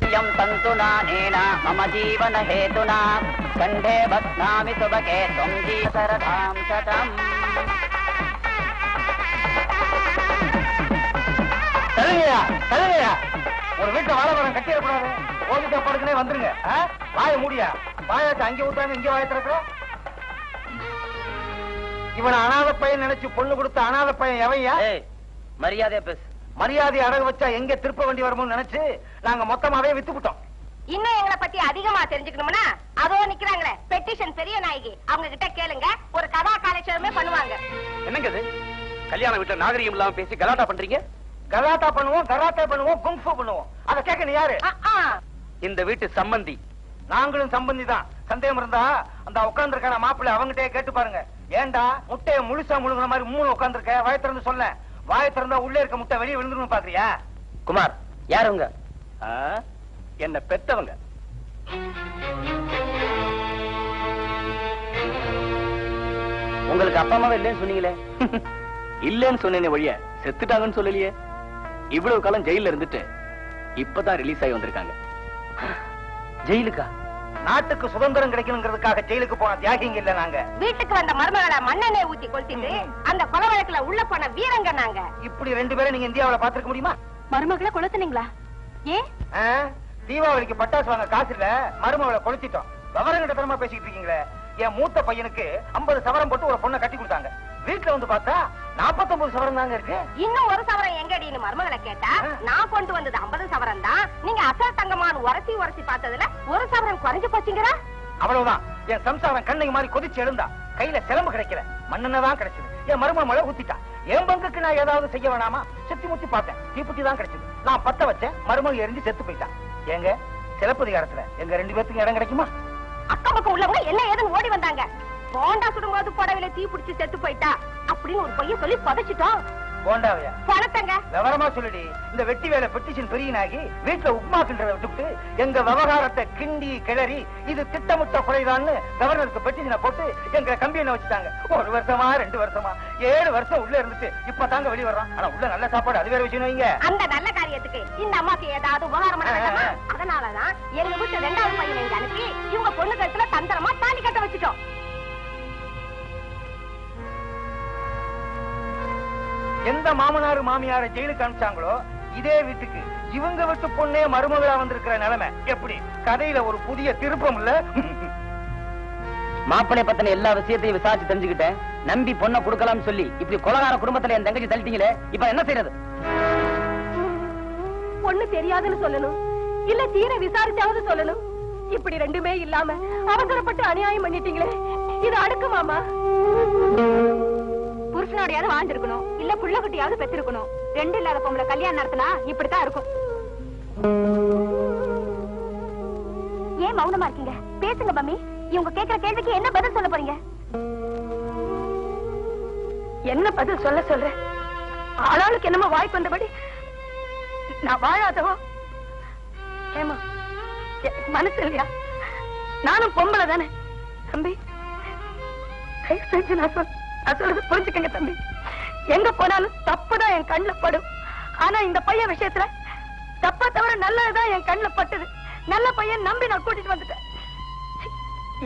त्वय्यं तन्तुना नेना मम जीवन हेतुना कंठे बध्नामि सुभगे त्वं जीवसरदां शतम् தள்ளுங்கயா தள்ளுங்கயா ஒரு வீட்டை வாழைமரம் கட்டிடக்கூடாது ஓதிட்ட படுக்கனே வந்துருங்க வாய மூடியா வாயாச்சு அங்கே விட்டாங்க இங்கே வாய திறக்கிற இவனை அனாத பையன் நினைச்சு பொண்ணு கொடுத்த அனாத பையன் எவையா மரியாதையா பேசு மரியாதை அடகு வச்சா எங்க திருப்ப வேண்டி வரும்னு நினைச்சு நாங்க மொத்தமாவே வித்துவிட்டோம் இன்னும் எங்களை பத்தி அதிகமா தெரிஞ்சுக்கணும்னா அதோ நிக்கிறாங்களே பெட்டிஷன் பெரிய நாயகி அவங்க கிட்ட கேளுங்க ஒரு கதா காலேஜமே பண்ணுவாங்க என்னங்க இது கல்யாண வீட்டுல நாகரிகம் இல்லாம பேசி கலாட்டா பண்றீங்க கலாட்டா பண்ணுவோம் கராட்டா பண்ணுவோம் குங்ஃபு பண்ணுவோம் அத கேட்க நீ யாரு இந்த வீட்டு சம்பந்தி நாங்களும் சம்பந்தி தான் சந்தேகம் இருந்தா அந்த உட்கார்ந்துருக்கான மாப்பிள்ளை அவங்ககிட்டயே கேட்டு பாருங்க ஏண்டா முட்டையை முழுசா முழுங்குற மாதிரி மூணு உட்கார்ந்துருக்க வாய திறந்து சொல்ல வாய திறந்தா உள்ளே இருக்க முட்டை வெளியே விழுந்துரும் பாக்குறியா குமார் யாருங்க என்ன பெத்தவங்க உங்களுக்கு அப்பா அம்மாவே இல்லைன்னு சொன்னீங்களே இல்லன்னு சொன்னேனே வழிய செத்துட்டாங்கன்னு சொல்லலையே இவ்வளவு காலம் ஜெயில இருந்துட்டு இப்பதான் ரிலீஸ் ஆகி வந்திருக்காங்க ஜெயிலுக்கா நாட்டுக்கு சுதந்திரம் கிடைக்கணுங்கிறதுக்காக ஜெயிலுக்கு போன தியாகிங்க இல்ல நாங்க வீட்டுக்கு வந்த மருமகளை மண்ணெண்ணெய் ஊத்தி கொளுத்திட்டு அந்த கொலை வழக்குல உள்ள போன வீரங்க நாங்க இப்படி ரெண்டு பேரும் நீங்க இந்தியாவில பாத்துருக்க முடியுமா மருமகளை கொளுத்துனீங்களா ஏன் தீபாவளிக்கு பட்டாசு வாங்க காசு இல்ல மருமகளை கொளுத்திட்டோம் விவரங்கிட்ட தரமா பேசிட்டு இருக்கீங்களே என் மூத்த பையனுக்கு 50 சவரம் போட்டு ஒரு பொண்ணை கட்டி கொடுத்தாங்க வீட்டுல வந்து பார்த்தா 49 சவரம் தாங்க இருக்கு இன்னும் ஒரு சவரம் எங்கடின்னு மருமகளை கேட்டா நான் கொண்டு வந்தது 50 சவரம் தான் நீங்க அசல் தங்கமான உரசி பார்த்ததுல ஒரு சவரம் குறைஞ்சு போச்சுங்கிறா அவ்வளவுதான் என் சம்சாரம் கண்ணை மாதிரி கொதிச்சு எழுந்தா கையில சிலம்பு கிடைக்கல மண்ணெண்ணதான் கிடைச்சது என் மருமக மழை ஊத்திட்டா என் பங்குக்கு நான் ஏதாவது செய்ய வேணாமா சுத்தி முத்தி பார்த்தேன் தீப்புத்தி தான் கிடைச்சது நான் பத்த வச்சேன் மருமக எரிஞ்சு செத்து போயிட்டான் எங்க சிலப்பதிகாரத்துல எங்க 2 பேத்துக்கு இடம் கிடைக்குமா அக்கம் பக்கம் உள்ளவங்க என்ன ஏதுன்னு ஓடி வந்தாங்க போண்டா சுடும்போது புடவையில தீ பிடிச்சு செத்து போயிட்டா அப்படின்னு ஒரு பையன் சொல்லி புதைச்சிட்டோம் போண்டாவையா பணத்தங்க விவரமா சொல்லுடி இந்த வெட்டி வேலை பெட்டிஷன் பெரியனாகி வீட்டுல உப்மா கிண்டதை விட்டுவிட்டு எங்க விவகாரத்தை கிண்டி கிளறி இது திட்டமிட்ட குறைதான்னு கவர்னருக்கு பெட்டிஷனை போட்டு எங்க கம்பெனியை வச்சுட்டாங்க 1 வருஷமா 2 வருஷமா 7 வருஷம் உள்ள இருந்துட்டு இப்ப தாங்க வெளியே வர்றோம் ஆனா உள்ள நல்ல சாப்பாடு அது வேற விஷயம் வைங்க அந்த நல்ல காரியத்துக்கு இந்த அம்மாக்கு ஏதாவது உபகாரம் பண்ண அதனாலதான் எங்க வீட்டு 2வது பையனை இங்க அனுப்பி இவங்க பொண்ணு கழுத்துல தந்திரமா தாலி கட்ட வச்சுட்டோம் எந்த மாமனாரு மாமியார ஜெயிலுக்கு அனுப்பிச்சாங்களோ இதே வீட்டுக்கு இவங்க வீட்டு பொண்ணே மருமகளா வந்திருக்கிற நிலைமை எப்படி கதையில ஒரு புதிய திருப்பம் இல்ல மாப்பிள்ளை பத்தின எல்லா விஷயத்தையும் விசாரிச்சு தெரிஞ்சுக்கிட்டேன் நம்பி பொண்ணை கொடுக்கலாம்னு சொல்லி இப்படி கொலகார குடும்பத்துல என் தங்கச்சி தள்ளிட்டீங்களே இப்ப என்ன செய்யறது பொண்ணு தெரியாதுன்னு சொல்லணும் இல்ல தீர விசாரிச்சாவது சொல்லணும் இப்படி ரெண்டுமே இல்லாம அவசரப்பட்டு அநியாயம் பண்ணிட்டீங்களே இது அடுக்குமாமா புருஷனோடையாவது வாழ்ந்திருக்கணும் இல்ல புள்ள குட்டியாவது பெற்றிருக்கணும் 2 இல்லாத பொம்பளை கல்யாணம் நடத்தினா இப்படித்தான் இருக்கும் ஏன் மௌனமா இருக்கீங்க பேசுங்க மம்மி இவங்க கேக்குற கேள்விக்கு என்ன பதில் சொல்ல போறீங்க என்ன பதில் சொல்ல சொல்ற ஆளாளுக்கு என்னமோ வாய்ப்பு வந்தபடி நான் வாழாதவோ ஏமா மனசு இல்லையா நானும் பொம்பளை தானே தம்பி செஞ்சு நான் சொல்றது புரிஞ்சுக்கங்க தம்பி எங்க போனாலும் தப்புதான் என் கண்ணுல படும் ஆனா இந்த பையன் விஷயத்துல தப்பா தவிர நல்லதுதான் என் கண்ணுல பட்டது நல்ல பையன் நம்பி நான் கூட்டிட்டு வந்துட்டேன்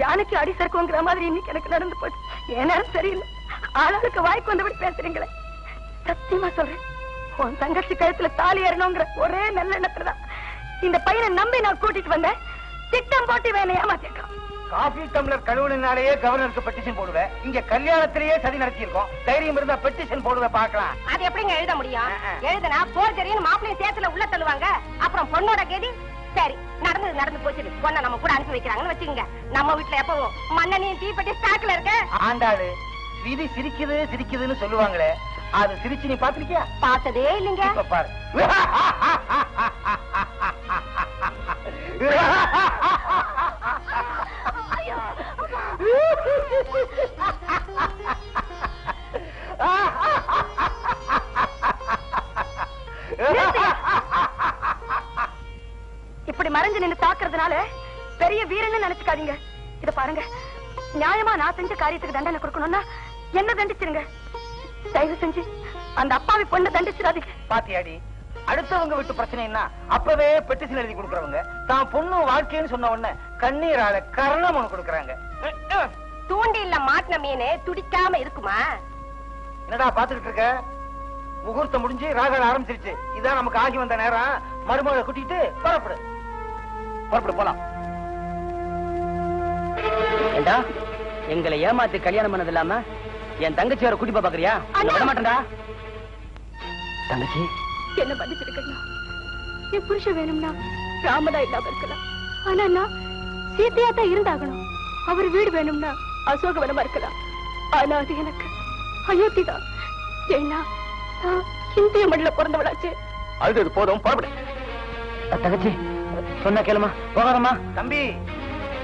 யானைக்கு அடி சறுக்குங்கிற மாதிரி இன்னைக்கு எனக்கு நடந்து போச்சு ஏன்னா சரியில்லை ஆளாளுக்கு வாய்க்கு வந்தபடி பேசுறீங்களே சத்தியமா சொல்றேன் உன் தங்கச்சி கழுத்துல தாலி ஏறணுங்கிற ஒரே நல்ல எண்ணத்துலதான் இந்த பையனை நம்பி நான் கூட்டிட்டு வந்தேன் திட்டம் போட்டு வேலை ஏமாத்திருக்கான் காபி டம்ளர் கழுவுனாலேயே கவர்னருக்கு பெட்டிஷன் போடுவேன் இங்க கல்யாணத்திலேயே சதி நடத்தியிருக்கோம் தைரியம் இருந்தா பெட்டிஷன் போடுவேன் பாக்கலாம் அது எப்படிங்க எழுத முடியும் எழுதுனா போர்ஜரின்னு மாப்பிள்ளைய சேத்துல உள்ள தள்ளுவாங்க அப்புறம் பொண்ணோட கேதி சரி நடந்து போச்சு பொண்ணை நம்ம கூட அனுப்பி வைக்கிறாங்கன்னு வச்சுக்கோங்க நம்ம வீட்டுல எப்பவும் மண்ணெண்ணையும் தீப்பெட்டி ஸ்டாக்ல இருக்க ஆண்டாளு விதி சிரிக்குதுன்னு சொல்லுவாங்களே அது சிரிச்சு நீ பாத்திருக்கியா பார்த்ததே இல்லைங்க இப்ப பாரு இப்படி மறைஞ்சு நின்று தாக்குறதுனால பெரிய வீரன்னு நினைச்சுக்காதீங்க இத பாருங்க நியாயமா நான் செஞ்ச காரியத்துக்கு தண்டனை கொடுக்கணும்னா என்ன தண்டிச்சிருங்க தயவு செஞ்சு அந்த அப்பாவி பொண்ணை தண்டிச்சிடாதீங்க பாத்தியாடி அடுத்தவங்க விட்டு பிரச்சனைன்னா அப்பவே பெட்டிஷன் எழுதி கொடுக்கறவங்க தான் பொண்ணு வாழ்க்கைன்னு சொன்ன உடனே கண்ணீரால கரணம் ஒண்ணு கொடுக்கறாங்க. தூண்டில்ல மாட்டின மீன் துடிக்காம இருக்குமா? என்னடா பாத்துக்கிட்டு இருக்க? முகூர்த்தம் முடிஞ்சு ராகால ஆரம்பிச்சிருச்சு. இதான் நமக்கு ஆகி வந்த நேரம். மருமகளை கூட்டிட்டு புறப்படு போலாம். ஏண்டா எங்களை ஏமாத்தி கல்யாணம் பண்ணது இல்லாம என் தங்கச்சி வர குடிப்பா பாக்குறியா? விட மாட்டேன்டா. தங்கச்சி என்ன மன்னிச்சிருக்கா? என் புருஷன் வேணும்னா ராமதா இல்லாம இருக்கலாம். ஆனா நான் சீத்தையா தான் இருந்தாகணும். அவர் வீடு வேணும்னா அசோகவனமா இருக்கலாம். ஆனா அது எனக்கு அயோத்தி தான். ஏன்னா நான் இந்திய மண்ணில பிறந்தவளாச்சு. அது போதும், புறப்படு. தங்கச்சி சொன்னா கேளுமா, போகாதம்மா. தம்பி,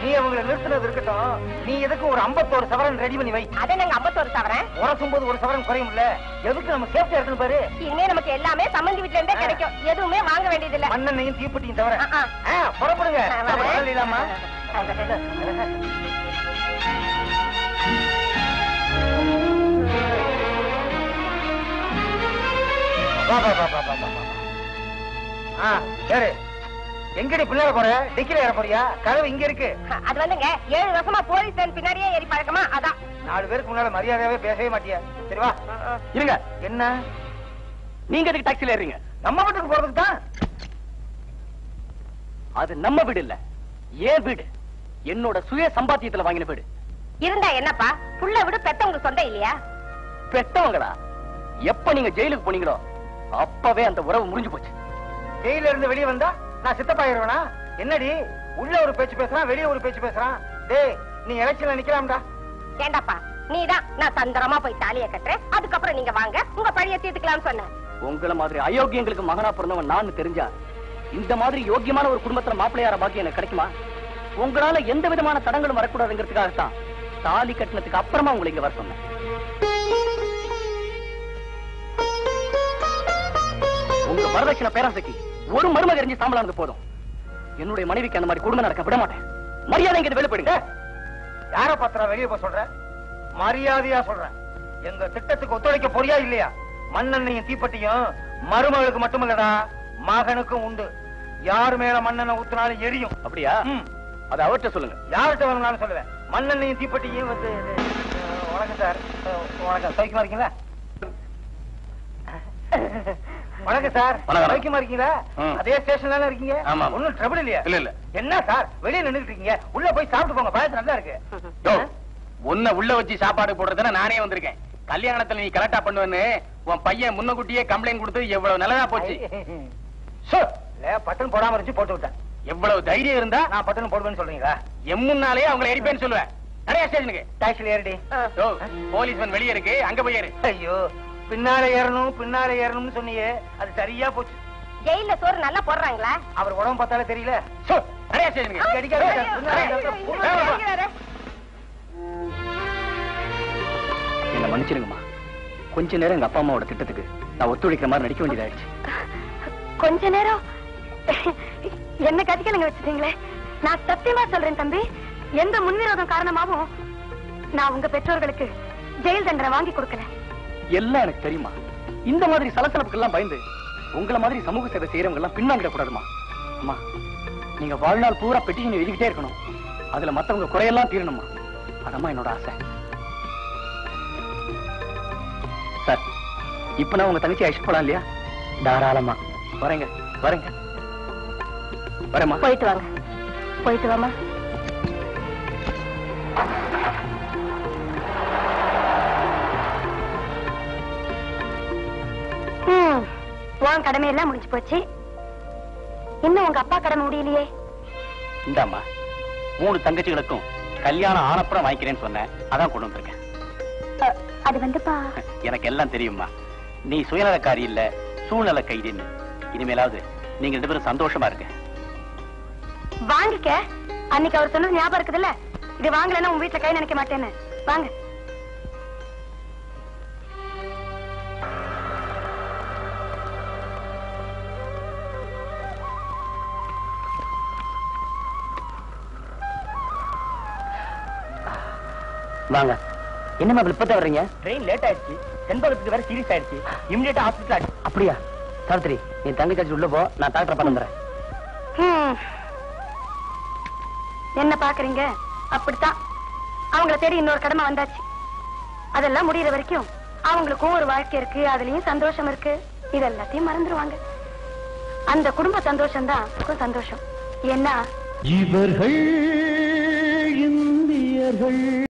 நீ அவங்களை நிறுத்தினது இருக்கட்டும். நீ எதுக்கு ஒரு 51 சவரன் ரெடி பண்ணி வை. அதே நாங்க 51 சவரன் உரசும் போது ஒரு சவரன் குறையும் இல்ல. எதுக்கு நம்ம சேஃப்டியா இருக்கணும் பாரு. இனிமே நமக்கு எல்லாமே சம்பந்தி வீட்டுல இருந்தே கிடைக்கும். எதுவுமே வாங்க வேண்டியது இல்ல. மண்ணெண்ணையும் தீப்பெட்டியும் தவிர. புறப்படுங்க. இல்லாமா யாரு எங்கடி பின்னால போற? டிக்கில ஏற போறியா? கதவு இங்க இருக்கு. அது வந்துங்க 7 வருஷமா போலீஸ் பின்னாடியே ஏறி பழக்கமா, அதான். 4 பேருக்கு முன்னால மரியாதையாவே பேசவே மாட்டியா? சரி வா. இருங்க. என்ன நீங்க எதுக்கு டாக்ஸில ஏறீங்க? நம்ம வீட்டுக்கு போறதுக்கு தான். அது நம்ம வீடு இல்ல, ஏன் வீடு. என்னோட சுய சம்பாத்தியத்துல வாங்கின வீடு. இருந்தா என்னப்பா, புள்ள விடு பெத்தவங்களுக்கு சொந்தம் இல்லையா? பெத்தவங்களா? எப்ப நீங்க ஜெயிலுக்கு போனீங்களோ அப்பவே அந்த உறவு முடிஞ்சு போச்சு. ஜெயில இருந்து வெளியே வந்தா நான் சித்தப்பாயிருவேனா? என்னடி உள்ள ஒரு பேச்சு பேசுறான், வெளியே ஒரு பேச்சு பேசுறான். டேய், நீ எலெக்ஷன்ல நிக்கலாம்டா. ஏண்டாப்பா, நீதான் நான் தந்திரமா போய் தாலியை கட்டுறேன், அதுக்கப்புறம் நீங்க வாங்க உங்க பழிய தீர்த்துக்கலாம் சொன்ன. உங்கள மாதிரி அயோக்கியங்களுக்கு மகனா பிறந்தவன் நான் தெரிஞ்சா இந்த மாதிரி யோக்கியமான ஒரு குடும்பத்துல மாப்பிள்ளையார பாக்கி எனக்கு கிடைக்குமா? உங்களால எந்த விதமான தடங்களும் வரக்கூடாதுங்கிறதுக்காகத்தான் தாலி கட்டினதுக்கு அப்புறமா உங்களை இங்க வர சொன்னேன். உங்க வரதட்சணை பேராசைக்கு ஒரு மருமக எரிஞ்சு சாம்பலானது போதும். என்னுடைய மனைவிக்கு அந்த மாதிரி குடும்பம் நடக்க விட மாட்டேன். மரியாதை இங்க வெளியே போயிடுங்க. யார பத்திரா வெளியே போக சொல்ற? மரியாதையா சொல்றேன். எங்க திட்டத்துக்கு ஒத்துழைக்க போறியா இல்லையா? மண்ணெண்ணையும் தீப்பெட்டியும் மருமகளுக்கு மட்டுமல்லடா, மகனுக்கும் உண்டு. யாரு மேல மண்ணெண்ணெய் ஊத்தினாலும் எரியும். அப்படியா? அதை அவர்கிட்ட சொல்லுங்க. யார்கிட்ட வேணும்னாலும் சொல்லுவேன். மண்ணெண்ணையும் தீப்பெட்டியும் வந்து. வணக்கம் சார். வணக்கம். சௌக்கியமா இருக்கீங்களா? வணக்கம் சார். சௌக்கியமா இருக்கீங்களா? அதே ஸ்டேஷன்ல இருக்கீங்க? ஒன்னும் ட்ரபிள் இல்லையா? இல்ல. என்ன சார் வெளியே நின்னுட்டு இருக்கீங்க? உள்ள போய் சாப்பிட்டு போங்க, பயத்து நல்லா இருக்கு. உன்னை உள்ள வச்சு சாப்பாடு போடுறதுன்னா நானே வந்திருக்கேன். கல்யாணத்துல நீ கரெக்டா பண்ணுவேன்னு உன் பையன் முன்னகுட்டியே கம்ப்ளைண்ட் கொடுத்து எவ்வளவு நல்லதா போச்சு. பட்டன் போடாம இருந்துச்சு, போட்டு விட்டேன். எவ்வளவு தைரியம் இருந்தா நான் பட்டன் போடுவேன்னு சொல்றீங்களா? எம்முன்னாலே அவங்களை எரிப்பேன்னு சொல்லுவேன். நிறைய ஸ்டேஷனுக்கு டாக்ஸில ஏறடி. போலீஸ்மேன் வெளியே இருக்கு, அங்க போய் ஏறு. ஐயோ, பின்னால ஏறணும்னு சொன்னியே, அது சரியா போச்சு. ஜெயில சோறு நல்லா போடுறாங்களா? அவர் உடம்பு பார்த்தாலே தெரியல. நிறைய ஸ்டேஷனுக்கு. என்ன மன்னிச்சிருங்கம்மா. கொஞ்ச நேரம் எங்க அப்பா அம்மாவோட திட்டத்துக்கு நான் ஒத்துழைக்கிற மாதிரி நடிக்க வேண்டியதாயிடுச்சு. கொஞ்ச நேரம் என்ன கதிக்கலங்க வச்சுட்டீங்களே. நான் சத்தியமா சொல்றேன் தம்பி, எந்த முன்விரோதம் காரணமாவும் நான் உங்க பெற்றோர்களுக்கு ஜெயில் தண்டனை வாங்கி கொடுக்கல. எல்லாம் எனக்கு தெரியுமா. இந்த மாதிரி சலசலப்புக்கு எல்லாம் பயந்து உங்களை மாதிரி சமூக சேவை செய்யறவங்க எல்லாம் பின்னாங்கிட கூடாதுமா. அம்மா, நீங்க வாழ்நாள் பூரா பெட்டிஷன் எழுதிக்கிட்டே இருக்கணும். அதுல மத்தவங்க குறையெல்லாம் தீரணுமா. அதம்மா என்னோட ஆசை. சார், இப்ப நான் உங்க தங்கச்சி அழைச்சிட்டு போலாம் இல்லையா? தாராளமா. வரேங்க. வரேம்மா. போயிட்டு வாங்க. போயிட்டு வாமா. உன் கடமை எல்லாம் முடிஞ்சு போச்சு. இன்னும் உங்க அப்பா கடமை முடியலையே. இந்தாம்மா, 3 தங்கச்சிகளுக்கும் கல்யாணம் ஆனப்புறம் வாங்கிக்கிறேன்னு சொன்னேன், அதான் கொண்டு வந்திருக்கேன். அது வந்துப்பா, எனக்கு எல்லாம் தெரியுமா. நீ சுயநலக்காரி இல்ல, சூழ்நிலை கைதின்னு. இனிமேலாவது நீங்க 2 பேரும் சந்தோஷமா இருக்க. வாங்கிக்க. அன்னைக்கு அவர் சொன்னது ஞாபகம் இருக்குதுல்ல, இது வாங்கலன்னா உன் வீட்டுல கை நினைக்க மாட்டேன்னு. வாங்க. வாங்க. என்னமா இப்பதான் வர்றீங்க? ட்ரெயின் லேட் ஆயிடுச்சு. செண்பகத்துக்கு வேற சீரியஸ் ஆயிடுச்சு. இமிடியேட்டா ஹாஸ்பிடல். அப்படியா? சாவித்திரி, நீ தங்கச்சி உள்ள போ, நான் டாக்டரை பண்ணுறேன். என்ன பாக்குறீங்க? அப்படித்தான் அவங்கள தேடி இன்னொரு கடமை வந்தாச்சு. அதெல்லாம் முடியற வரைக்கும் அவங்களுக்கும் ஒரு வாழ்க்கை இருக்கு, அதுலயும் சந்தோஷம் இருக்கு. இதெல்லாத்தையும் மறந்துடுவாங்க. அந்த குடும்ப சந்தோஷம் தான் சந்தோஷம். ஏன்னா இவர்கள் இந்தியர்கள்